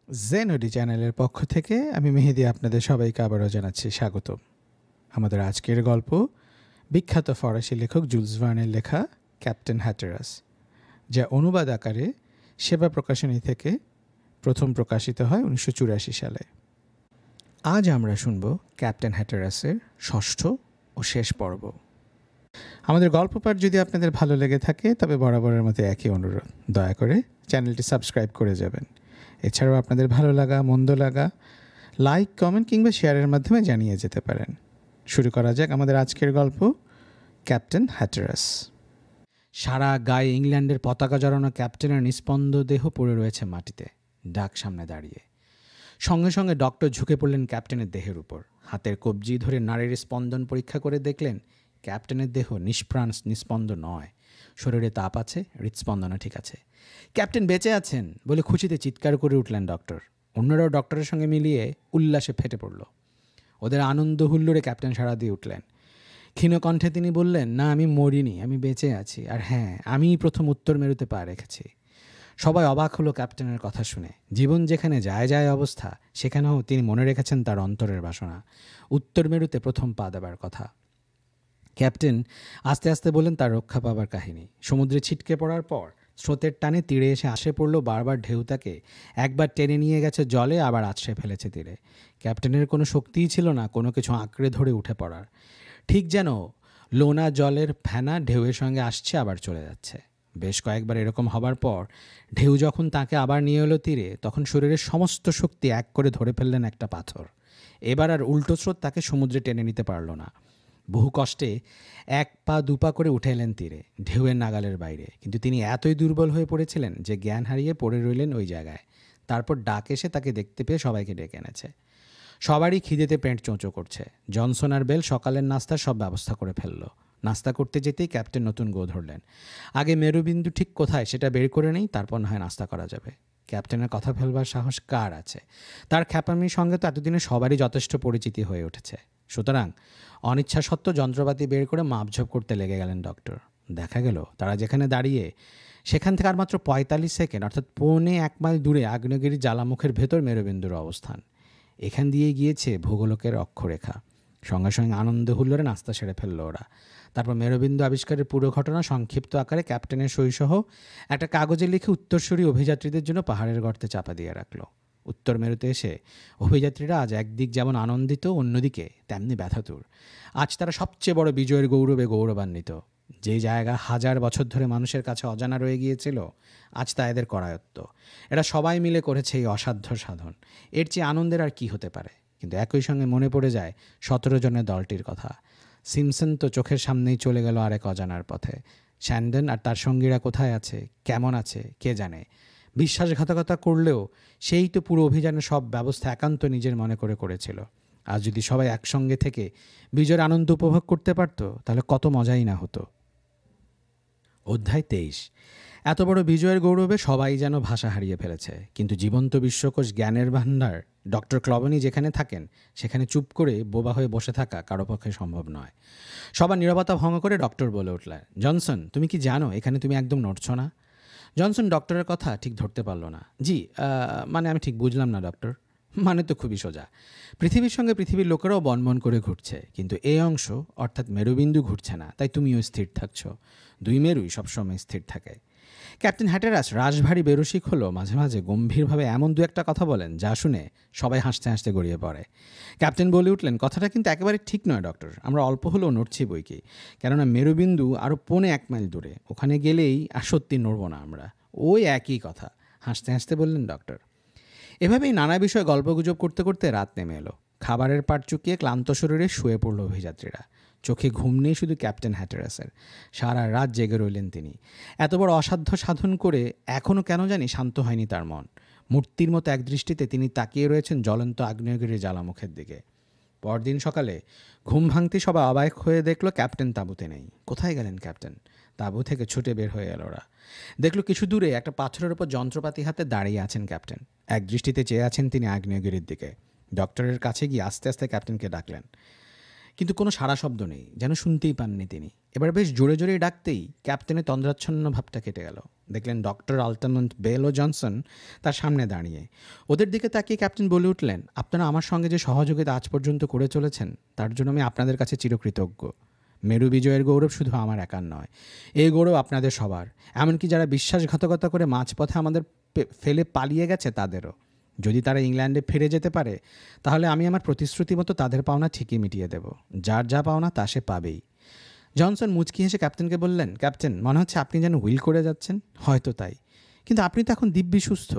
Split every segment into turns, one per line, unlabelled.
জেনওডি চ্যানেলের পক্ষ থেকে আমি মেহেদি আপনাদের সবাইকে আবারও জানাচ্ছি স্বাগত। আমাদের আজকের গল্প বিখ্যাত ফরাসি লেখক জুলস ভার্নের লেখা ক্যাপ্টেন হ্যাটারাস, যা অনুবাদ আকারে সেবা প্রকাশনী থেকে প্রথম প্রকাশিত হয় 1984 সালে। আজ আমরা শুনব ক্যাপ্টেন হ্যাটারাসের ষষ্ঠ ও শেষ পর্ব। আমাদের গল্প পাঠ যদি আপনাদের ভালো লেগে থাকে তবে বরাবরের মতো একই অনুরোধ, দয়া করে চ্যানেলটি সাবস্ক্রাইব করে যাবেন। এছাড়াও আপনাদের ভালো লাগা মন্দ লাগা লাইক, কমেন্ট কিংবা শেয়ারের মাধ্যমে জানিয়ে যেতে পারেন। শুরু করা যাক আমাদের আজকের গল্প ক্যাপ্টেন হ্যাটারাস। সারা গায়ে ইংল্যান্ডের পতাকা জড়ানো ক্যাপ্টেনের নিস্পন্দ দেহ পড়ে রয়েছে মাটিতে, ডাক সামনে দাঁড়িয়ে। সঙ্গে সঙ্গে ডক্টর ঝুঁকে পড়লেন ক্যাপ্টেনের দেহের উপর। হাতের কবজি ধরে নাড়ির স্পন্দন পরীক্ষা করে দেখলেন ক্যাপ্টেনের দেহ নিষ্প্রাণ নিস্পন্দ নয়, শরীরে তাপ আছে, হৃৎস্পন্দনও ঠিক আছে। ক্যাপ্টেন বেঁচে আছেন বলে খুশিতে চিৎকার করে উঠলেন ডক্টর। অন্যরাও ডক্টরের সঙ্গে মিলিয়ে উল্লাসে ফেটে পড়ল। ওদের আনন্দ হুল্লোড়ে ক্যাপ্টেন সাড়া দিয়ে উঠলেন। ক্ষীণ কণ্ঠে তিনি বললেন, না, আমি মরিনি, আমি বেঁচে আছি। আর হ্যাঁ, আমিই প্রথম উত্তর মেরুতে পা রেখেছি। সবাই অবাক হলো ক্যাপ্টেনের কথা শুনে। জীবন যেখানে যায় যায় অবস্থা, সেখানেও তিনি মনে রেখেছেন তার অন্তরের বাসনা, উত্তর মেরুতে প্রথম পা দেবার কথা। ক্যাপ্টেন আস্তে আস্তে বললেন তার রক্ষা পাবার কাহিনী। সমুদ্রে ছিটকে পড়ার পর স্রোতের টানে তীরে এসে আসে পড়ল। বারবার ঢেউ তাকে একবার টেনে নিয়ে গেছে জলে, আবার আছড়ে ফেলেছে তীরে। ক্যাপ্টেনের কোনো শক্তিই ছিল না কোনো কিছু আঁকড়ে ধরে উঠে পড়ার। ঠিক যেন লোনা জলের ফেনা ঢেউয়ের সঙ্গে আসছে আবার চলে যাচ্ছে। বেশ কয়েকবার এরকম হবার পর ঢেউ যখন তাকে আবার নিয়ে এলো তীরে, তখন শরীরের সমস্ত শক্তি এক করে ধরে ফেললেন একটা পাথর। এবার আর উল্টো স্রোত তাকে সমুদ্রে টেনে নিতে পারল না। বহু কষ্টে এক পা দুপা করে উঠে এলেন তীরে, ঢেউয়ের নাগালের বাইরে। কিন্তু তিনি এতই দুর্বল হয়ে পড়েছিলেন যে জ্ঞান হারিয়ে পড়ে রইলেন ওই জায়গায়। তারপর ডাক এসে তাকে দেখতে পেয়ে সবাইকে ডেকে এনেছে। সবারই খিদেতে পেট চোঁচো করছে। জনসন আর বেল সকালের নাস্তার সব ব্যবস্থা করে ফেলল। নাস্তা করতে যেতেই ক্যাপ্টেন নতুন গো ধরলেন। আগে মেরুবিন্দু ঠিক কোথায় সেটা বের করে নেই, তারপর না হয় নাস্তা করা যাবে। ক্যাপ্টেনের কথা ফেলবার সাহস কার আছে? তার খ্যাপামির সঙ্গে তো এতদিনে সবারই যথেষ্ট পরিচিতি হয়ে উঠেছে। সুতরাং অনিচ্ছা সত্ত্বেও যন্ত্রপাতি বের করে মাপঝোপ করতে লেগে গেলেন ডক্টর। দেখা গেল তারা যেখানে দাঁড়িয়ে সেখান থেকে আর মাত্র 45 সেকেন্ড, অর্থাৎ পৌনে 1 মাইল দূরে আগ্নেয়গিরির জ্বালামুখের ভেতর মেরুবিন্দুর অবস্থান। এখান দিয়ে গিয়েছে ভূগোলকের অক্ষরেখা। সঙ্গে সঙ্গে আনন্দ হুল্লোড়ে নাস্তা সেরে ফেলল ওরা। তারপর মেরুবিন্দু আবিষ্কারের পুরো ঘটনা সংক্ষিপ্ত আকারে ক্যাপ্টেনের সইসহ একটা কাগজে লিখে উত্তরসূরি অভিযাত্রীদের জন্য পাহাড়ের গর্তে চাপা দিয়ে রাখল। উত্তর মেরুতে এসে অভিযাত্রীরা আজ একদিক যেমন আনন্দিত, অন্যদিকে তেমনি ব্যথাতুর। আজ তারা সবচেয়ে বড় বিজয়ের গৌরবে গৌরবান্বিত। যে জায়গা হাজার বছর ধরে মানুষের কাছে অজানা রয়ে গিয়েছিল, আজ তা এদের করায়ত্ত। এরা সবাই মিলে করেছে এই অসাধ্য সাধন। এর চেয়ে আনন্দের আর কি হতে পারে? কিন্তু একই সঙ্গে মনে পড়ে যায় 17 জনের দলটির কথা। সিমসন তো চোখের সামনেই চলে গেল আরেক অজানার পথে। স্যান্ডন আর তার সঙ্গীরা কোথায় আছে, কেমন আছে, কে জানে। বিশ্বাসঘাতকতা করলেও সেই তো পুরো অভিযানের সব ব্যবস্থা একান্ত নিজের মনে করে করেছিল। আজ যদি সবাই একসঙ্গে থেকে বিজয়ের আনন্দ উপভোগ করতে পারত, তাহলে কত মজাই না হতো। অধ্যায় 23। এত বড় বিজয়ের গৌরবে সবাই যেন ভাষা হারিয়ে ফেলেছে। কিন্তু জীবন্ত বিশ্বকোষ জ্ঞানের ভাণ্ডার ডক্টর ক্লভেনি যেখানে থাকেন, সেখানে চুপ করে বোবা হয়ে বসে থাকা কারো পক্ষে সম্ভব নয়। সবার নীরবতা ভঙ্গ করে ডক্টর বলে উঠলেন, জনসন, তুমি কি জানো এখানে তুমি একদম নড়ছো না? জনসন ডক্টরের কথা ঠিক ধরতে পারল না। জি, মানে আমি ঠিক বুঝলাম না ডক্টর। মানে তো খুবই সোজা। পৃথিবীর সঙ্গে পৃথিবীর লোকেরাও বনবন করে ঘুরছে, কিন্তু এই অংশ অর্থাৎ মেরুবিন্দু ঘুরছে না, তাই তুমিও স্থির থাকছো। দুই মেরুই সবসময় স্থির থাকে। ক্যাপ্টেন হ্যাটারাস রাশভারী বেরসিক হলো। মাঝে মাঝে গম্ভীরভাবে এমন দু একটা কথা বলেন যা শুনে সবাই হাসতে হাসতে গড়িয়ে পড়ে। ক্যাপ্টেন বলে উঠলেন, কথাটা কিন্তু একেবারে ঠিক নয় ডক্টর। আমরা অল্প হলেও নড়ছি বই কি, কেননা মেরুবিন্দু আরও পৌনে 1 মাইল দূরে। ওখানে গেলেই আর সত্যি নড়ব না আমরা। ওই একই কথা, হাসতে হাসতে বললেন ডক্টর। এভাবেই নানা বিষয়ে গল্পগুজব করতে করতে রাত নেমে এলো। খাবারের পাট চুকিয়ে ক্লান্ত শরীরে শুয়ে পড়ল অভিযাত্রীরা। চোখে ঘুম নেই শুধু ক্যাপ্টেন হ্যাটারাসের। সারা রাত জেগে রইলেন তিনি। এত বড় অসাধ্য সাধন করে এখনও কেন জানি শান্ত হয়নি তার মন। মূর্তির মতো এক দৃষ্টিতে তিনি তাকিয়ে রয়েছেন জ্বলন্ত আগ্নেয়গিরির জ্বালামুখের দিকে। পরদিন সকালে ঘুম ভাঙতে সবাই অবাক হয়ে দেখলো ক্যাপ্টেন তাঁবুতে নেই। কোথায় গেলেন ক্যাপ্টেন? তাঁবু থেকে ছুটে বের হয়ে এল ওরা। দেখলো কিছু দূরে একটা পাথরের উপর যন্ত্রপাতি হাতে দাঁড়িয়ে আছেন ক্যাপ্টেন। এক দৃষ্টিতে চেয়ে আছেন তিনি আগ্নেয়গিরির দিকে। ডক্টরের কাছে গিয়ে আস্তে আস্তে ক্যাপ্টেনকে ডাকলেন। কিন্তু কোনো সাড়া শব্দ নেই, যেন শুনতেই পাননি তিনি। এবার বেশ জোরে জোরে ডাকতেই ক্যাপ্টেনের তন্দ্রাচ্ছন্ন ভাবটা কেটে গেল। দেখলেন ডক্টর আল্টামন্ট, বেল ও জনসন তার সামনে দাঁড়িয়ে। ওদের দিকে তাকিয়ে ক্যাপ্টেন বলে উঠলেন, আপনারা আমার সঙ্গে যে সহযোগিতা আজ পর্যন্ত করে চলেছেন তার জন্য আমি আপনাদের কাছে চিরকৃতজ্ঞ। মেরু বিজয়ের গৌরব শুধু আমার একার নয়, এই গৌরব আপনাদের সবার, এমনকি যারা বিশ্বাসঘাতকতা করে মাঝপথে আমাদের ফেলে পালিয়ে গেছে তাদেরও। যদি তারা ইংল্যান্ডে ফিরে যেতে পারে তাহলে আমি আমার প্রতিশ্রুতি মতো তাদের পাওনা ঠিকই মিটিয়ে দেব। যার যা পাওনা তা সে পাবেই। জনসন মুচকি হেসে ক্যাপ্টেনকে বললেন, ক্যাপ্টেন, মনে হচ্ছে আপনি যেন হুইল করে যাচ্ছেন। হয়তো তাই, কিন্তু আপনি তো এখন দিব্যি সুস্থ।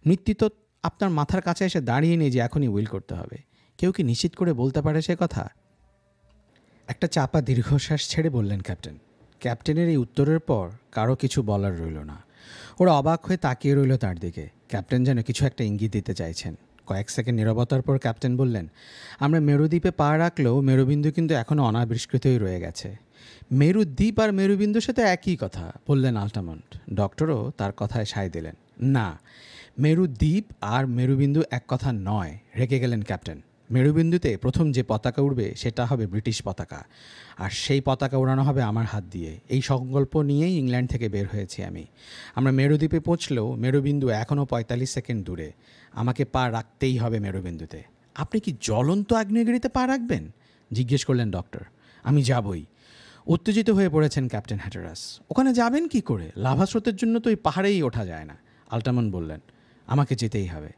মৃত্যু তো আপনার মাথার কাছে এসে দাঁড়িয়ে নেই যে এখনই হুইল করতে হবে। কেউ কি নিশ্চিত করে বলতে পারে সে কথা? একটা চাপা দীর্ঘশ্বাস ছেড়ে বললেন ক্যাপ্টেন। ক্যাপ্টেনের এই উত্তরের পর কারো কিছু বলার রইল না। ওরা অবাক হয়ে তাকিয়ে রইল তার দিকে। ক্যাপ্টেন যেন কিছু একটা ইঙ্গিত দিতে চাইছেন। কয়েক সেকেন্ড নীরবতার পর ক্যাপ্টেন বললেন, আমরা মেরুদ্বীপে পা রাখলেও মেরুবিন্দু কিন্তু এখনও অনাবিষ্কৃতই রয়ে গেছে। মেরুদ্বীপ আর মেরুবিন্দুর সাথে একই কথা, বললেন আল্টামন্ট। ডক্টরও তার কথায় সায় দিলেন, না, মেরুদ্বীপ আর মেরুবিন্দু এক কথা নয়। রেগে গেলেন ক্যাপ্টেন। মেরুবিন্দুতে প্রথম যে পতাকা উড়বে সেটা হবে ব্রিটিশ পতাকা, আর সেই পতাকা উড়ানো হবে আমার হাত দিয়ে। এই সংকল্প নিয়েই ইংল্যান্ড থেকে বের হয়েছি আমি। আমরা মেরুদ্বীপে পৌঁছলেও মেরুবিন্দু এখনও 45 সেকেন্ড দূরে। আমাকে পা রাখতেই হবে মেরুবিন্দুতে। আপনি কি জ্বলন্ত আগ্নেয়গিরিতে পা রাখবেন? জিজ্ঞেস করলেন ডক্টর। আমি যাবই। উত্তেজিত হয়ে পড়েছেন ক্যাপ্টেন হ্যাটারাস। ওখানে যাবেন কি করে? লাভা স্রোতের জন্য তো ওই পাহাড়েই ওঠা যায় না। আল্টামন বললেন, আমাকে যেতেই হবে।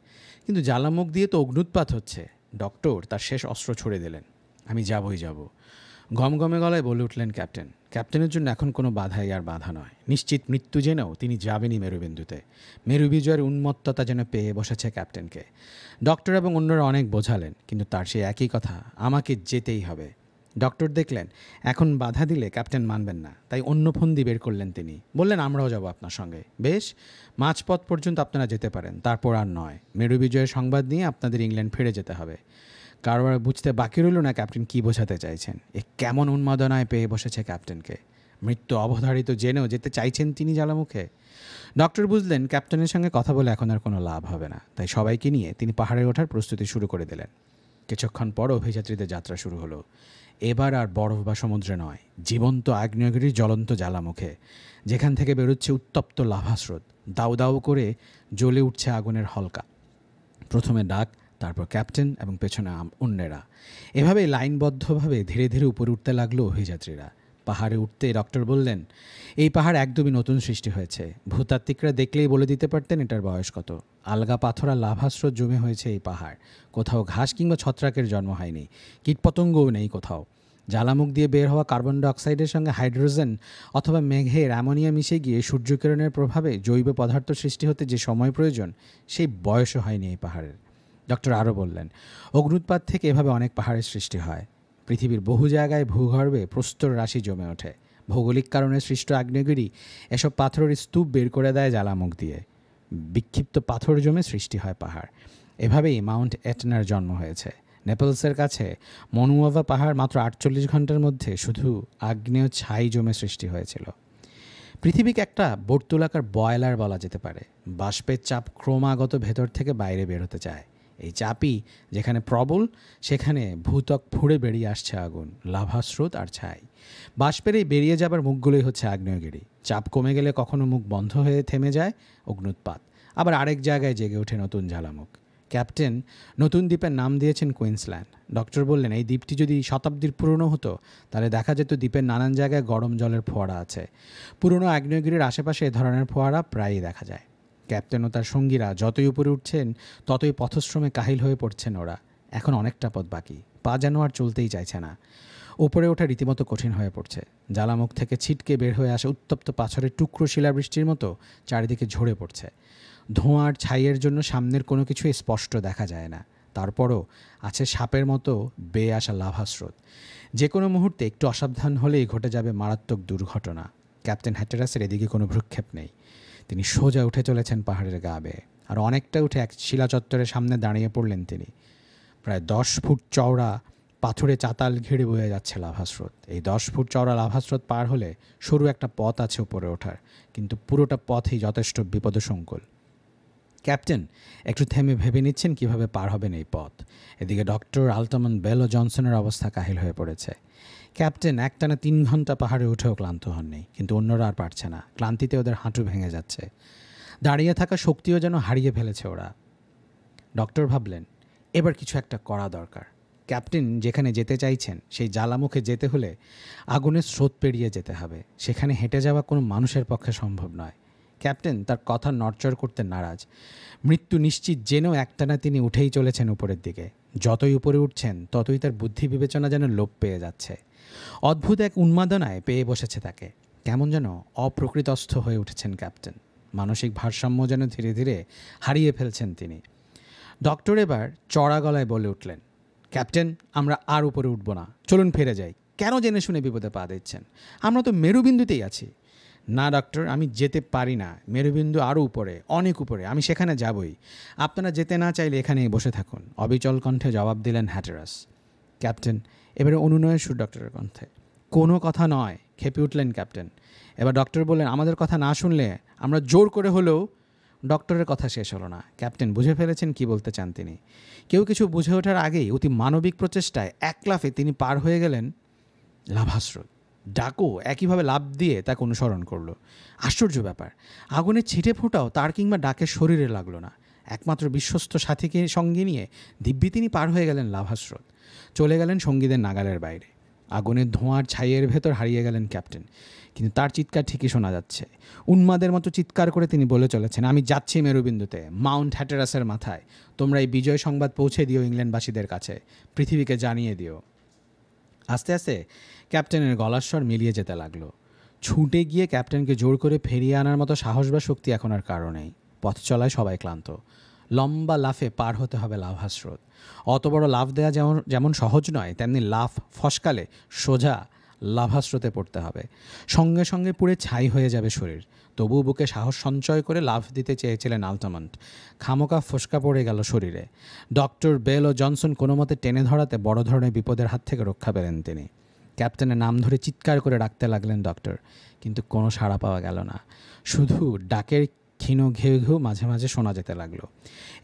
কিন্তু জ্বালামুখ দিয়ে তো অগ্নুৎপাত হচ্ছে। ডক্টর তার শেষ অস্ত্র ছুড়ে দিলেন। আমি যাবই যাব। গমগমে গলায় বলে উঠলেন ক্যাপ্টেন। ক্যাপ্টেনের জন্য এখন কোনো বাধাই আর বাধা নয়। নিশ্চিত মৃত্যু জেনেও তিনি যাবেনই মেরুবিন্দুতে। মেরু বিজয়ের উন্মত্ততা যেন পেয়ে বসেছে ক্যাপ্টেনকে। ডক্টর এবং অন্যরা অনেক বোঝালেন, কিন্তু তার সেই একই কথা, আমাকে যেতেই হবে। ডক্টর দেখলেন এখন বাধা দিলে ক্যাপ্টেন মানবেন না, তাই অন্য ফন্দি বের করলেন তিনি। বললেন, আমরাও যাব আপনার সঙ্গে। বেশ, মাঝপথ পর্যন্ত আপনারা যেতে পারেন, তারপর আর নয়। মেরু বিজয়ের সংবাদ নিয়ে আপনাদের ইংল্যান্ড ফিরে যেতে হবে। কারোর বুঝতে বাকি রইল না ক্যাপ্টেন কী বোঝাতে চাইছেন। এ কেমন উন্মাদনায় পেয়ে বসেছে ক্যাপ্টেনকে। মৃত্যু অবধারিত জেনেও যেতে চাইছেন তিনি জ্বালামুখে। ডক্টর বুঝলেন ক্যাপ্টেনের সঙ্গে কথা বলে এখন আর কোনো লাভ হবে না, তাই সবাইকে নিয়ে তিনি পাহাড়ে ওঠার প্রস্তুতি শুরু করে দিলেন। কিছুক্ষণ পর অভিযাত্রীদের যাত্রা শুরু হলো। এবার আর বরফ বা সমুদ্রে নয়, জীবন্ত আগ্নেয়গিরির জ্বলন্ত জ্বালামুখে, যেখান থেকে বেরোচ্ছে উত্তপ্ত লাভাস্রোত। দাউ দাউ করে জ্বলে উঠছে আগুনের হলকা। প্রথমে ডাক, তারপর ক্যাপ্টেন এবং পেছনে অন্যেরা। এভাবে লাইনবদ্ধভাবে ধীরে ধীরে উপরে উঠতে লাগলো অভিযাত্রীরা। পাহাড়ে উঠতে ডক্টর বললেন, এই পাহাড় একদমই নতুন সৃষ্টি হয়েছে। ভূতাত্ত্বিকরা দেখলেই বলে দিতে পারতেন এটার বয়স কত। আলগা পাথর আর লাভাস্রোত জমে হয়েছে এই পাহাড়। কোথাও ঘাস কিংবা ছত্রাকের জন্ম হয়নি, কীটপতঙ্গও নেই কোথাও। জ্বালামুখ দিয়ে বের হওয়া কার্বন ডাইঅক্সাইডের সঙ্গে হাইড্রোজেন অথবা মেঘের অ্যামোনিয়া মিশে গিয়ে সূর্যকিরণের প্রভাবে জৈব পদার্থ সৃষ্টি হতে যে সময় প্রয়োজন, সেই বয়সও হয়নি এই পাহাড়ের। ডক্টর আরও বললেন, অগ্নুৎপাত থেকে এভাবে অনেক পাহাড়ের সৃষ্টি হয়। পৃথিবীর বহু জায়গায় ভূগর্ভে প্রস্তর রাশি জমে ওঠে। ভৌগোলিক কারণে সৃষ্ট আগ্নেয়গিরি এসব পাথরের স্তূপ বের করে দেয় জ্বালামুখ দিয়ে। বিক্ষিপ্ত পাথর জমে সৃষ্টি হয় পাহাড়। এভাবেই মাউন্ট এটনার জন্ম হয়েছে। নেপলসের কাছে মনুয়াভা পাহাড় মাত্র 48 ঘন্টার মধ্যে শুধু আগ্নেয় ছাই জমে সৃষ্টি হয়েছিল। পৃথিবীকে একটা বর্তুলাকার বয়লার বলা যেতে পারে। বাষ্পের চাপ ক্রমাগত ভেতর থেকে বাইরে বের হতে চায়। এই চাপই যেখানে প্রবল, সেখানে ভূত্বক ফুঁড়ে বেরিয়ে আসছে আগুন, লাভাস্রোত আর ছাই। বাষ্পের এই বেরিয়ে যাবার মুখগুলোই হচ্ছে আগ্নেয়গিরি। চাপ কমে গেলে কখনো মুখ বন্ধ হয়ে থেমে যায় অগ্নুৎপাত, আবার আরেক জায়গায় জেগে ওঠে নতুন জ্বালামুখ। ক্যাপ্টেন নতুন দ্বীপের নাম দিয়েছেন কুইন্সল্যান্ড। ডক্টর বললেন, এই দ্বীপটি যদি শতাব্দীর পুরনো হতো তাহলে দেখা যেত দ্বীপের নানান জায়গায় গরম জলের ফোয়ারা আছে। পুরনো আগ্নেয়গিরির আশেপাশে এ ধরনের ফোয়ারা প্রায়ই দেখা যায়। ক্যাপ্টেন ও তার সঙ্গীরা যতই উপরে উঠছেন ততই পথশ্রমে কাহিল হয়ে পড়ছেন ওরা। এখন অনেকটা পথ বাকি, পা যেন আর চলতেই চাইছে না। উপরে ওঠা রীতিমতো কঠিন হয়ে পড়ছে। জ্বালামুখ থেকে ছিটকে বের হয়ে আসা উত্তপ্ত পাথরের টুকরো শিলাবৃষ্টির মতো চারিদিকে ঝরে পড়ছে। ধোঁয়ার ছাইয়ের জন্য সামনের কোনো কিছুই স্পষ্ট দেখা যায় না। তারপরও আছে সাপের মতো বেয়ে আসা লাভাস্রোত। যে কোনো মুহূর্তে একটু অসাবধান হলেই ঘটে যাবে মারাত্মক দুর্ঘটনা। ক্যাপ্টেন হ্যাটারাসের এদিকে কোনো ভ্রুক্ষেপ নেই। তিনি সোজা উঠে চলেছেন পাহাড়ের গা বেয়ে। আর অনেকটা উঠে এক শিলা চত্বরের সামনে দাঁড়িয়ে পড়লেন তিনি। প্রায় 10 ফুট চওড়া পাথুরে চাতাল ঘিরে বয়ে যাচ্ছে লাভাস্রোত। এই 10 ফুট চওড়া লাভাস্রোত পার হলে সরু একটা পথ আছে উপরে ওঠার, কিন্তু পুরোটা পথই যথেষ্ট বিপদসংকুল। ক্যাপ্টেন একটু থেমে ভেবে নিচ্ছেন কিভাবে পার হবেন এই পথ। এদিকে ডক্টর আল্টামন্ট বেল ও জনসনের অবস্থা কাহিল হয়ে পড়েছে। ক্যাপ্টেন একটানা 3 ঘন্টা পাহাড়ে উঠেও ক্লান্ত হননি, কিন্তু অন্যরা আর পারছে না। ক্লান্তিতে ওদের হাঁটু ভেঙে যাচ্ছে, দাঁড়িয়ে থাকা শক্তিও যেন হারিয়ে ফেলেছে ওরা। ডক্টর ভাবলেন এবার কিছু একটা করা দরকার। ক্যাপ্টেন যেখানে যেতে চাইছেন সেই জ্বালামুখে যেতে হলে আগুনের স্রোত পেরিয়ে যেতে হবে। সেখানে হেঁটে যাওয়া কোনো মানুষের পক্ষে সম্ভব নয়। ক্যাপ্টেন তার কথা নড়চড় করতে নারাজ। মৃত্যু নিশ্চিত জেনেও একটানা তিনি উঠেই চলেছেন উপরের দিকে। যতই উপরে উঠছেন ততই তার বুদ্ধি বিবেচনা যেন লোপ পেয়ে যাচ্ছে। অদ্ভুত এক উন্মাদনায় পেয়ে বসেছে তাকে। কেমন যেন অপ্রকৃতস্থ হয়ে উঠেছেন ক্যাপ্টেন। মানসিক ভারসাম্য যেন ধীরে ধীরে হারিয়ে ফেলছেন তিনি। ডক্টর এবার চড়া গলায় বলে উঠলেন, ক্যাপ্টেন আমরা আর উপরে উঠব না, চলুন ফিরে যাই। কেন জেনে শুনে বিপদে পা দিচ্ছেন? আমরা তো মেরুবিন্দুতেই আছি। না ডক্টর, আমি যেতে পারি না। মেরুবিন্দু আরও উপরে, অনেক উপরে, আমি সেখানে যাবই। আপনারা যেতে না চাইলে এখানেই বসে থাকুন, অবিচল কণ্ঠে জবাব দিলেন হ্যাটেরাস। ক্যাপ্টেন এবারে অনুনয়ের সুর ডক্টরের কণ্ঠে। কোনো কথা নয়, খেপে উঠলেন ক্যাপ্টেন। এবার ডক্টর বললেন, আমাদের কথা না শুনলে আমরা জোর করে হলেও। ডক্টরের কথা শেষ হলো না। ক্যাপ্টেন বুঝে ফেলেছেন কি বলতে চান তিনি। কেউ কিছু বুঝে ওঠার আগেই অতি মানবিক প্রচেষ্টায় এক লাফে তিনি পার হয়ে গেলেন লাভাস্রোত। ডাকও একইভাবে লাফ দিয়ে তাকে অনুসরণ করলো। আশ্চর্য ব্যাপার, আগুনের ছিটে ফোঁটাও তার কিংবা ডাকের শরীরে লাগলো না। একমাত্র বিশ্বস্ত সাথীকে সঙ্গে নিয়ে দিব্যি তিনি পার হয়ে গেলেন লাভাস্রোত। চলে গেলেন সঙ্গীদের নাগালের বাইরে। আগুনের ধোঁয়ার ছাইয়ের ভেতর হারিয়ে গেলেন ক্যাপ্টেন, কিন্তু তার চিৎকার ঠিকই শোনা যাচ্ছে। উন্মাদের মতো চিৎকার করে তিনি বলে চলেছেন, আমি যাচ্ছি মেরুবিন্দুতে, মাউন্ট হ্যাটেরাসের মাথায়। তোমরা এই বিজয় সংবাদ পৌঁছে দিও ইংল্যান্ডবাসীদের কাছে, পৃথিবীকে জানিয়ে দিও। আস্তে আস্তে ক্যাপ্টেনের গলার স্বর মিলিয়ে যেতে লাগলো। ছুটে গিয়ে ক্যাপ্টেনকে জোর করে ফিরিয়ে আনার মতো সাহস বা শক্তি এখন আর কারো নেই। পথ চলায় সবাই ক্লান্ত। লম্বা লাফে পার হতে হবে লাভাস্রোত। অত বড় লাফ দেওয়া যেমন সহজ নয়, তেমনি লাফ ফসকালে সোজা লাভাস্রোতে পড়তে হবে। সঙ্গে সঙ্গে পুড়ে ছাই হয়ে যাবে শরীর। তবু বুকে সাহস সঞ্চয় করে লাফ দিতে চেয়েছিলেন আল্টামন্ট। খামোকা ফসকা পড়ে গেল শরীরে। ডক্টর বেল ও জনসন কোনো মতে টেনে ধরাতে বড় ধরনের বিপদের হাত থেকে রক্ষা পেলেন তিনি। ক্যাপ্টেনের নাম ধরে চিৎকার করে ডাকতে লাগলেন ডক্টর, কিন্তু কোনো সাড়া পাওয়া গেল না। শুধু ডাকের ক্ষীণ ঘেউ ঘেউ মাঝে মাঝে শোনা যেতে লাগলো।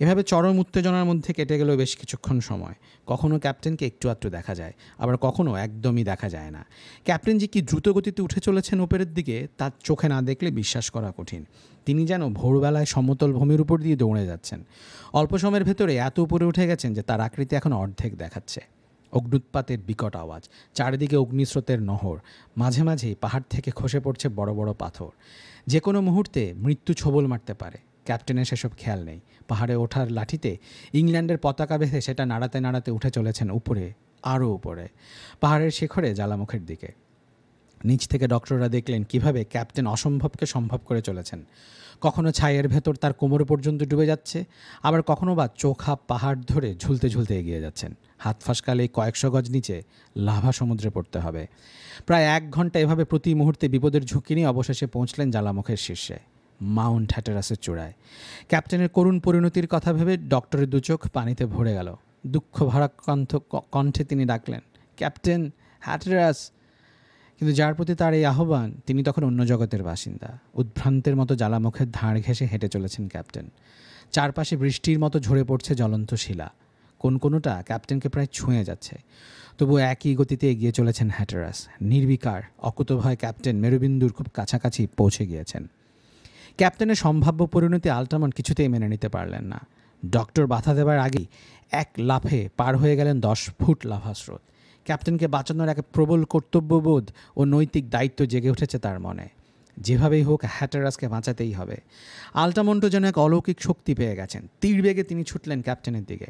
এভাবে চরম উত্তেজনার মধ্যে কেটে গেল বেশ কিছুক্ষণ সময়। কখনও ক্যাপ্টেনকে একটু আধটু দেখা যায়, আবার কখনও একদমই দেখা যায় না। ক্যাপ্টেন যে কি দ্রুত গতিতে উঠে চলেছেন উপরের দিকে, তার চোখে না দেখলে বিশ্বাস করা কঠিন। তিনি যেন ভোরবেলায় সমতল ভূমির উপর দিয়ে দৌড়ে যাচ্ছেন। অল্প সময়ের ভেতরে এত উপরে উঠে গেছেন যে তার আকৃতি এখন অর্ধেক দেখাচ্ছে। অগ্নুৎপাতের বিকট আওয়াজ, চারিদিকে অগ্নিস্রোতের নহর, মাঝে মাঝেই পাহাড় থেকে খসে পড়ছে বড় বড় পাথর। যে কোনো মুহূর্তে মৃত্যু ছোবল মারতে পারে। ক্যাপ্টেনের সেসব খেয়াল নেই। পাহাড়ে ওঠার লাঠিতে ইংল্যান্ডের পতাকা বেঁধে সেটা নাড়াতে নাড়াতে উঠে চলেছেন উপরে, আরও উপরে, পাহাড়ের শিখরে জ্বালামুখের দিকে। নিচ থেকে ডক্টররা দেখলেন কিভাবে ক্যাপ্টেন অসম্ভবকে সম্ভব করে চলেছেন। কখনো ছাইয়ের ভেতর তার কোমর পর্যন্ত ডুবে যাচ্ছে, আবার কখনো বা চোখা পাহাড় ধরে ঝুলতে ঝুলতে এগিয়ে যাচ্ছেন। হাত ফসকালে কয়েকশো গজ নিচে লাভা সমুদ্রে পড়তে হবে। প্রায় 1 ঘন্টা এভাবে প্রতি মুহূর্তে বিপদের ঝুঁকি নিয়ে অবশেষে পৌঁছলেন জ্বালামুখের শীর্ষে, মাউন্ট হ্যাটেরাসের চূড়ায়। ক্যাপ্টেনের করুণ পরিণতির কথা ভেবে ডক্টরের দুচোখ পানিতে ভরে গেল। দুঃখ ভরা কণ্ঠে তিনি ডাকলেন, ক্যাপ্টেন হ্যাটেরাস। কিন্তু যার প্রতি তার এই আহ্বান, তিনি তখন অন্য জগতের বাসিন্দা। উদ্ভ্রান্তের মতো জ্বালামুখের ধার ঘেঁষে হেঁটে চলেছেন ক্যাপ্টেন। চারপাশে বৃষ্টির মতো ঝরে পড়ছে জ্বলন্ত শিলা। কোনোটা ক্যাপ্টেনকে প্রায় ছুঁয়ে যাচ্ছে। তবু একই গতিতে এগিয়ে চলেছেন হ্যাটেরাস। নির্বিকার অকুতভয় ক্যাপ্টেন মেরুবিন্দুর খুব কাছাকাছি পৌঁছে গিয়েছেন। ক্যাপ্টেনের সম্ভাব্য পরিণতি আল্টামন্ট কিছুতেই মেনে নিতে পারলেন না। ডক্টর বাধা দেবার আগেই এক লাফে পার হয়ে গেলেন 10 ফুট লাভাস্রোত। ক্যাপ্টেনকে বাঁচানোর এক প্রবল কর্তব্যবোধ ও নৈতিক দায়িত্ব জেগে উঠেছে তার মনে। যেভাবেই হোক হ্যাটেরাসকে বাঁচাতেই হবে। আল্টামন্টও যেন এক অলৌকিক শক্তি পেয়ে গেছেন। তীরবেগে তিনি ছুটলেন ক্যাপ্টেনের দিকে।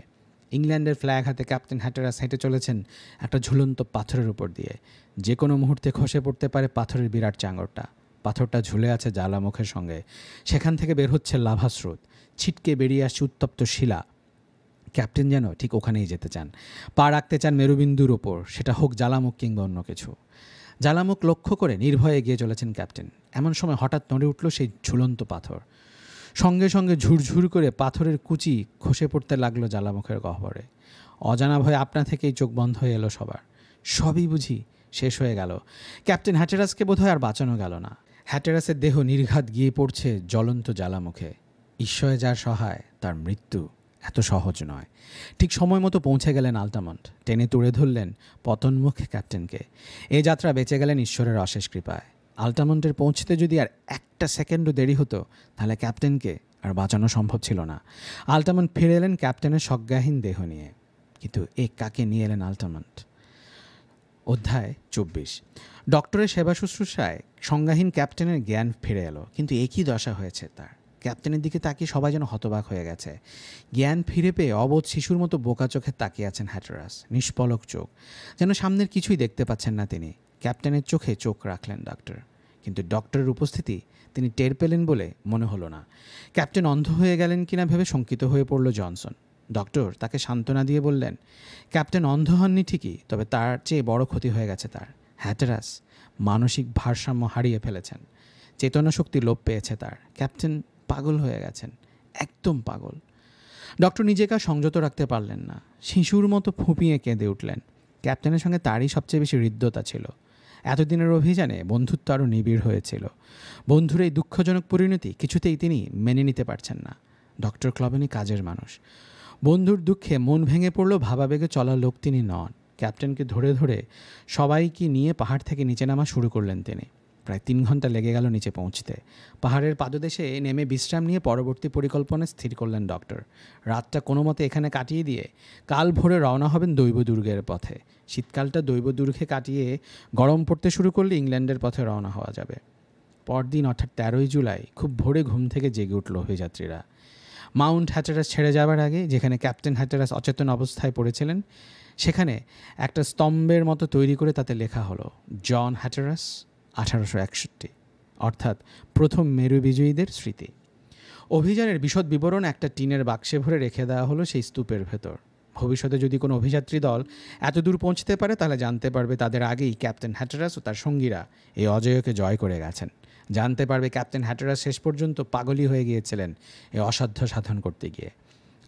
ইংল্যান্ডের ফ্ল্যাগ হাতে ক্যাপ্টেন হ্যাটেরাস হেঁটে চলেছেন একটা ঝুলন্ত পাথরের উপর দিয়ে। যে কোনো মুহূর্তে খসে পড়তে পারে পাথরের বিরাট চাঙড়টা। পাথরটা ঝুলে আছে জ্বালামুখের সঙ্গে। সেখান থেকে বের হচ্ছে লাভাস্রোত। ছিটকে বেরিয়ে আসছে উত্তপ্ত শিলা। ক্যাপ্টেন যেন ঠিক ওখানেই যেতে চান। পা রাখতে চান মেরুবিন্দুর ওপর, সেটা হোক জ্বালামুখ কিংবা অন্য কিছু। জ্বালামুখ লক্ষ্য করে নির্ভয়ে এগিয়ে চলেছেন ক্যাপ্টেন। এমন সময় হঠাৎ নড়ে উঠল সেই ঝুলন্ত পাথর। সঙ্গে সঙ্গে ঝুরঝুর করে পাথরের কুচি খসে পড়তে লাগলো জ্বালামুখের গহ্বরে। অজানা ভয়ে আপনা থেকেই চোখ বন্ধ হয়ে এলো সবার। সবই বুঝি শেষ হয়ে গেল। ক্যাপ্টেন হ্যাটেরাসকে বোধহয় আর বাঁচানো গেল না। হ্যাটেরাসের দেহ নির্ঘাত গিয়ে পড়ছে জ্বলন্ত জ্বালামুখে। ঈশ্বরে যার সহায় তার মৃত্যু এত সহজ নয়। ঠিক সময় মতো পৌঁছে গেলেন আল্টামন্ট, টেনে তুলে ধরলেন পতনমুখ ক্যাপ্টেনকে। এ যাত্রা বেঁচে গেলেন ঈশ্বরের অশেষ কৃপায়। আল্টামন্টের পৌঁছতে যদি আর একটা সেকেন্ডও দেরি হতো তাহলে ক্যাপ্টেনকে আর বাঁচানো সম্ভব ছিল না। আল্টামন্ট ফিরে এলেন ক্যাপ্টেনের সজ্ঞাহীন দেহ নিয়ে। কিন্তু কাকে নিয়ে এলেন আল্টামন্ট? অধ্যায় 24। ডক্টরের সেবা শুশ্রূষায় সংজ্ঞাহীন ক্যাপ্টেনের জ্ঞান ফিরে এলো, কিন্তু একই দশা হয়েছে তার। ক্যাপ্টেনের দিকে তাকিয়ে সবাই যেন হতবাক হয়ে গেছে। জ্ঞান ফিরে পেয়ে অবোধ শিশুর মতো বোকা চোখে তাকিয়ে আছেন হ্যাটারাস, নিষ্পলক চোখ, যেন সামনের কিছুই দেখতে পাচ্ছেন না তিনি। ক্যাপ্টেনের চোখে চোখ রাখলেন ডক্টর, কিন্তু ডক্টরের উপস্থিতি তিনি টের পেলেন বলে মনে হলো না। ক্যাপ্টেন অন্ধ হয়ে গেলেন কিনা ভেবে শঙ্কিত হয়ে পড়ল জনসন। ডক্টর তাকে সান্ত্বনা দিয়ে বললেন, ক্যাপ্টেন অন্ধ হননি ঠিকই, তবে তার চেয়ে বড় ক্ষতি হয়ে গেছে তার। হ্যাটারাস মানসিক ভারসাম্য হারিয়ে ফেলেছেন, চেতনা শক্তি লোপ পেয়েছে তার। ক্যাপ্টেন পাগল হয়ে গেছেন, একদম পাগল। ডক্টর নিজেকে সংযত রাখতে পারলেন না, শিশুর মতো ফুঁপিয়ে কেঁদে উঠলেন। ক্যাপ্টেনের সঙ্গে তারই সবচেয়ে বেশি হৃদ্যতা ছিল। এতদিনের অভিযানে বন্ধুত্ব আরও নিবিড় হয়েছিল। বন্ধুর এই দুঃখজনক পরিণতি কিছুতেই তিনি মেনে নিতে পারছেন না। ডক্টর ক্লবেনি কাজের মানুষ, বন্ধুর দুঃখে মন ভেঙে পড়লেও ভাবাবেগে চলার লোক তিনি নন। ক্যাপ্টেনকে ধরে ধরে সবাইকে নিয়ে পাহাড় থেকে নিচে নামা শুরু করলেন তিনি। প্রায় 3 ঘন্টা লেগে গেল নিচে পৌঁছতে। পাহাড়ের পাদদেশে নেমে বিশ্রাম নিয়ে পরবর্তী পরিকল্পনা স্থির করলেন ডক্টর। রাতটা কোনো মতে এখানে কাটিয়ে দিয়ে কাল ভোরে রওনা হবেন দৈবদুর্গের পথে। শীতকালটা দৈবদুর্গে কাটিয়ে গরম পড়তে শুরু করলে ইংল্যান্ডের পথে রওনা হওয়া যাবে। পরদিন অর্থাৎ 13ই জুলাই খুব ভোরে ঘুম থেকে জেগে উঠল অভিযাত্রীরা। মাউন্ট হ্যাটারাস ছেড়ে যাবার আগে যেখানে ক্যাপ্টেন হ্যাটারাস অচেতন অবস্থায় পড়েছিলেন, সেখানে একটা স্তম্ভের মতো তৈরি করে তাতে লেখা হলো জন হ্যাটারাস 1861, অর্থাৎ প্রথম মেরু বিজয়ীদের স্মৃতি। অভিযানের বিশদ বিবরণ একটা টিনের বাক্সে ভরে রেখে দেওয়া হলো সেই স্তূপের ভেতর। ভবিষ্যতে যদি কোনো অভিযাত্রী দল এত দূর পৌঁছতে পারে তাহলে জানতে পারবে তাদের আগেই ক্যাপ্টেন হ্যাটারাস ও তার সঙ্গীরা এই অজয়কে জয় করে গেছেন। জানতে পারবে ক্যাপ্টেন হ্যাটারাস শেষ পর্যন্ত পাগলই হয়ে গিয়েছিলেন এই অসাধ্য সাধন করতে গিয়ে।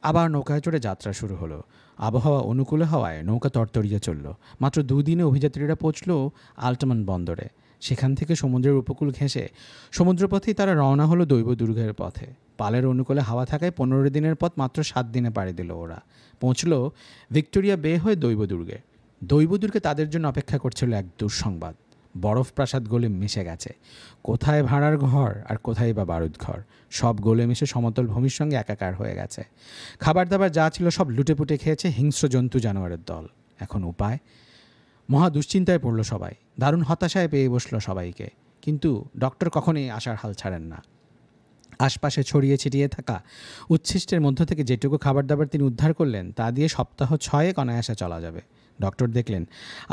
আবার নৌকায় চড়ে যাত্রা শুরু হলো। আবহাওয়া অনুকূল হওয়ায় নৌকা তরতরিয়ে চলল। মাত্র 2 দিনে অভিযাত্রীরা পৌঁছল আল্টামান বন্দরে। সেখান থেকে সমুদ্রের উপকূল ঘেঁষে সমুদ্রপথেই তারা রওনা হলো দৈবদুর্গের পথে। পালের অনুকূলে হাওয়া থাকায় 15 দিনের পথ মাত্র 7 দিনে পাড়ি দিল ওরা। পৌঁছল ভিক্টোরিয়া বে হয়ে দৈবদুর্গে। দৈবদুর্গে তাদের জন্য অপেক্ষা করছিল এক দুঃসংবাদ। বরফ প্রাসাদ গলে মিশে গেছে। কোথায় ভাড়ার ঘর আর কোথায় বা বারুদ ঘর, সব গলে মিশে সমতল ভূমির সঙ্গে একাকার হয়ে গেছে। খাবার দাবার যা ছিল সব লুটেপুটে খেয়েছে হিংস্র জন্তু জানোয়ারের দল। এখন উপায়? মহা দুশ্চিন্তায় পড়ল সবাই, দারুণ হতাশায় পেয়ে বসলো সবাইকে। কিন্তু ডক্টর কখনোই আশার হাল ছাড়েন না। আশপাশে ছড়িয়ে ছিটিয়ে থাকা উচ্ছিষ্টের মধ্য থেকে যেটুকু খাবার দাবার তিনি উদ্ধার করলেন তা দিয়ে সপ্তাহ 6 অনায়াসে চলা যাবে। ডক্টর দেখলেন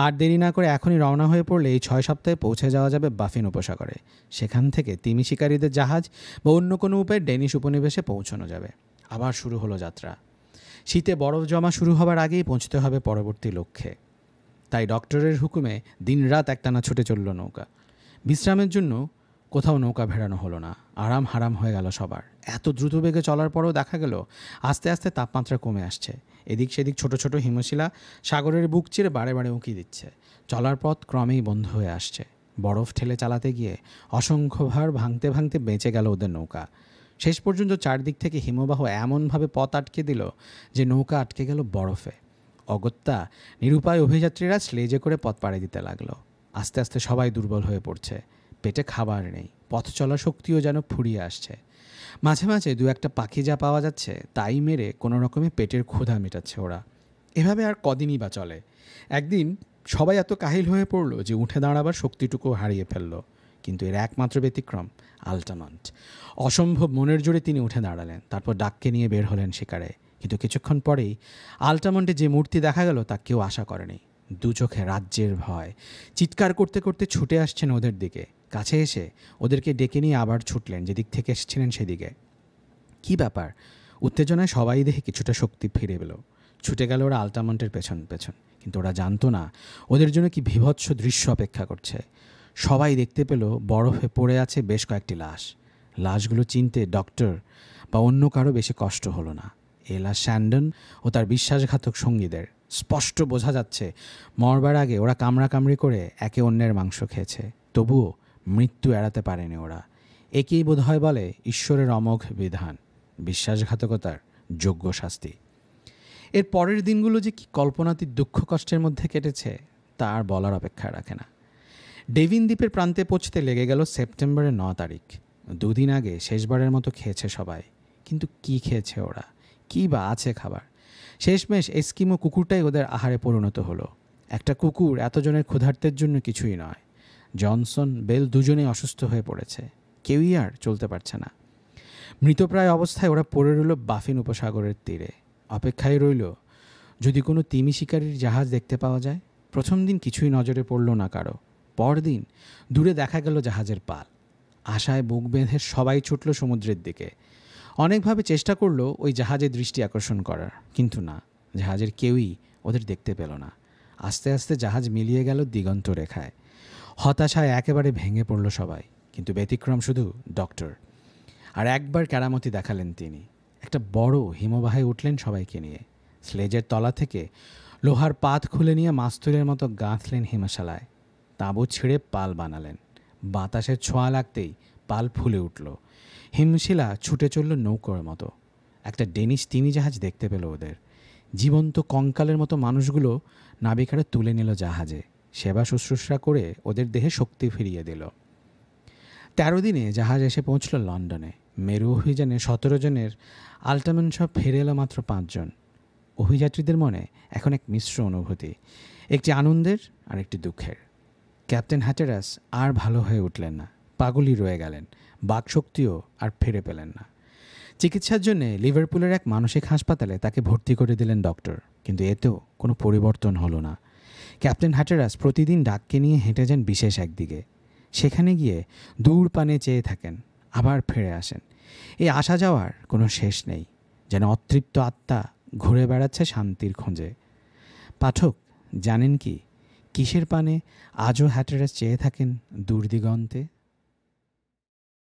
আর দেরি না করে এখনই রওনা হয়ে পড়লে এই 6 সপ্তাহে পৌঁছে যাওয়া যাবে বাফিন উপসাগরে। সেখান থেকে তিমি শিকারীদের জাহাজ বা অন্য কোনো উপায়ে ডেনিশ উপনিবেশে পৌঁছানো যাবে। আবার শুরু হলো যাত্রা। শীতে বরফ জমা শুরু হবার আগেই পৌঁছতে হবে পরবর্তী লক্ষ্যে। তাই ডক্টরের হুকুমে দিনরাত একটানা ছুটে চলল নৌকা। বিশ্রামের জন্য কোথাও নৌকা ভেড়ানো হলো না। আরাম হারাম হয়ে গেল সবার। এত দ্রুত বেগে চলার পরও দেখা গেল আস্তে আস্তে তাপমাত্রা কমে আসছে। এদিক সেদিক ছোট ছোট হিমশিলা সাগরের বুক চিরে বারে বারে উঁকি দিচ্ছে। চলার পথ ক্রমেই বন্ধ হয়ে আসছে। বরফ ঠেলে চালাতে গিয়ে অসংখ্য ভার ভাঙতে ভাঙতে বেঁচে গেল ওদের নৌকা। শেষ পর্যন্ত চারদিক থেকে হিমবাহ এমনভাবে পথ আটকে দিল যে নৌকা আটকে গেল বরফে। অগত্যা নিরুপায় অভিযাত্রীরা স্লেজে করে পথ পাড়ি দিতে লাগলো। আস্তে আস্তে সবাই দুর্বল হয়ে পড়ছে। পেটে খাবার নেই, পথ চলার শক্তিও যেন ফুরিয়ে আসছে। মাঝে মাঝে 2-1টা পাখি যা পাওয়া যাচ্ছে তাই মেরে কোনো রকমে পেটের ক্ষুধা মেটাচ্ছে ওরা। এভাবে আর কদিনই বা চলে। একদিন সবাই এত কাহিল হয়ে পড়লো যে উঠে দাঁড়াবার শক্তিটুকু হারিয়ে ফেললো। কিন্তু এর একমাত্র ব্যতিক্রম আল্টামন্ট। অসম্ভব মনের জোরে তিনি উঠে দাঁড়ালেন। তারপর ডাককে নিয়ে বের হলেন শিকারে। কিন্তু কিছুক্ষণ পরেই আল্টামন্টে যে মূর্তি দেখা গেল তা কেউ আশা করেনি। 2 চোখে রাজ্যের ভয়। চিৎকার করতে করতে ছুটে আসছেন ওদের দিকে। কাছে এসে ওদেরকে ডেকে নিয়ে আবার ছুটলেন যেদিক থেকে এসেছিলেন সেদিকে। কি ব্যাপার? উত্তেজনায় সবাই দেখে কিছুটা শক্তি ফিরে পেল। ছুটে গেল ওরা আল্টামন্টের পেছন পেছন। কিন্তু ওরা জানতো না ওদের জন্য কি বিভৎস দৃশ্য অপেক্ষা করছে। সবাই দেখতে পেল বরফে পড়ে আছে বেশ কয়েকটি লাশ। লাশগুলো চিনতে ডক্টর বা অন্য কারো বেশি কষ্ট হলো না। এলা স্যান্ডন ও তার বিশ্বাসঘাতক সঙ্গীদের। স্পষ্ট বোঝা যাচ্ছে মরবার আগে ওরা কামড়াকামড়ি করে একে অন্যের মাংস খেয়েছে, তবুও মৃত্যু এড়াতে পারেনি ওরা। একেই বোধহয় বলে ঈশ্বরের অমোঘ বিধান। বিশ্বাসঘাতকতার যোগ্য শাস্তি। এর পরের দিনগুলো যে কি কল্পনাতীত দুঃখ কষ্টের মধ্যে কেটেছে তা আর বলার অপেক্ষা রাখে না। ডেভিন দ্বীপের প্রান্তে পৌঁছতে লেগে গেল সেপ্টেম্বরের 9 তারিখ। 2 দিন আগে শেষবারের মতো খেয়েছে সবাই, কিন্তু কি খেয়েছে ওরা? কী বা আছে খাবার? শেষমেশ এস্কিমো কুকুরটাই ওদের আহারে পরিণত হলো। একটা কুকুর এতজনের ক্ষুধার্তের জন্য কিছুই নয়। জনসন, বেল দুজনেই অসুস্থ হয়ে পড়েছে, কেউই আর চলতে পারছে না। মৃতপ্রায় অবস্থায় ওরা পড়ে রইল বাফিন উপসাগরের তীরে। অপেক্ষায় রইল যদি কোনো তিমি শিকারীর জাহাজ দেখতে পাওয়া যায়। প্রথম দিন কিছুই নজরে পড়ল না কারো। পরদিন দূরে দেখা গেল জাহাজের পাল। আশায় বুক বেঁধে সবাই ছুটল সমুদ্রের দিকে। অনেকভাবে চেষ্টা করলো ওই জাহাজের দৃষ্টি আকর্ষণ করার, কিন্তু না, জাহাজের কেউই ওদের দেখতে পেল না। আস্তে আস্তে জাহাজ মিলিয়ে গেল দিগন্ত রেখায়। হতাশায় একেবারে ভেঙে পড়ল সবাই, কিন্তু ব্যতিক্রম শুধু ডক্টর। আর একবার কেরামতি দেখালেন তিনি। একটা বড় হিমবাহে উঠলেন সবাইকে নিয়ে। স্লেজের তলা থেকে লোহার পাত খুলে নিয়ে মাস্তুলের মতো গাঁথলেন হিমশালায়। তাঁবু ছিঁড়ে পাল বানালেন। বাতাসের ছোঁয়া লাগতেই পাল ফুলে উঠল। হিমশিলা ছুটে চলল নৌকোর মতো। একটা ডেনিশ তিমি জাহাজ দেখতে পেল ওদের। জীবন্ত কঙ্কালের মতো মানুষগুলো নাবিকারা তুলে নিল জাহাজে। সেবা শুশ্রূষা করে ওদের দেহে শক্তি ফিরিয়ে দিল। 13 দিনে জাহাজ এসে পৌঁছল লন্ডনে। মেরু অভিযানে 17 জনের আল্টামান সব ফিরে এলো মাত্র 5 জন। অভিযাত্রীদের মনে এখন এক মিশ্র অনুভূতি, একটি আনন্দের আর একটি দুঃখের। ক্যাপ্টেন হ্যাটেরাস আর ভালো হয়ে উঠলেন না, পাগলই রয়ে গেলেন, বাকশক্তিও আর ফিরে পেলেন না। চিকিৎসার জন্যে লিভারপুলের এক মানসিক হাসপাতালে তাকে ভর্তি করে দিলেন ডক্টর, কিন্তু এতেও কোনো পরিবর্তন হলো না। ক্যাপ্টেন হ্যাটেরাস প্রতিদিন ডাককে নিয়ে হেঁটে যান বিশেষ একদিকে। সেখানে গিয়ে দূর পানে চেয়ে থাকেন, আবার ফিরে আসেন। এই আসা যাওয়ার কোনো শেষ নেই, যেন অতৃপ্ত আত্মা ঘুরে বেড়াচ্ছে শান্তির খোঁজে। পাঠক, জানেন কি কিসের পানে আজও হ্যাটেরাস চেয়ে থাকেন দূর দিগন্তে?